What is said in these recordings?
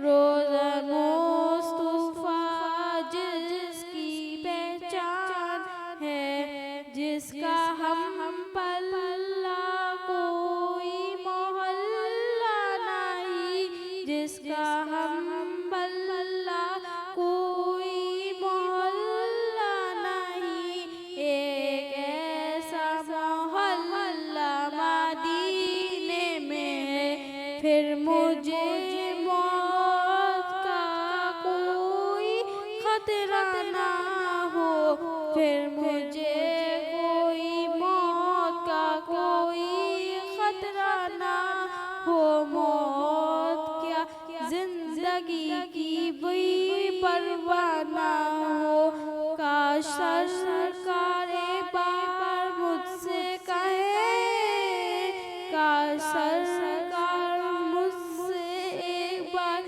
रोज़न मुस्तफा जिसकी पहचान है, जिसका हम पल्ला कोई मोहल्ला नहीं, जिसका हम पल्ला कोई मोहल्ला नहीं। एक ऐसा मोहल्ला मदीने में है, फिर मुझे मौत का कोई खतरा ना हो, फिर मुझे कोई मौत का कोई खतरा ना हो। मौत क्या जिंदगी की भी परवाह ना हो। काश सरकारे बार मुझसे कहे, काश सरकार मुझसे एक बार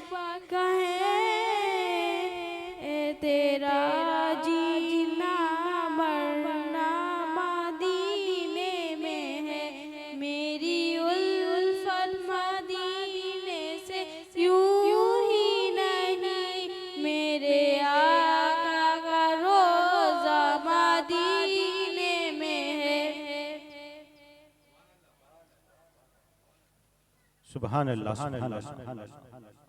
कहे, तेरा जीना मरना मदीने में है, मेरी उल्फत मदीने से यूं ही नहीं, मेरे आका का रोज़ा मदीने में है। सुभान अल्लाह, सुभान अल्लाह।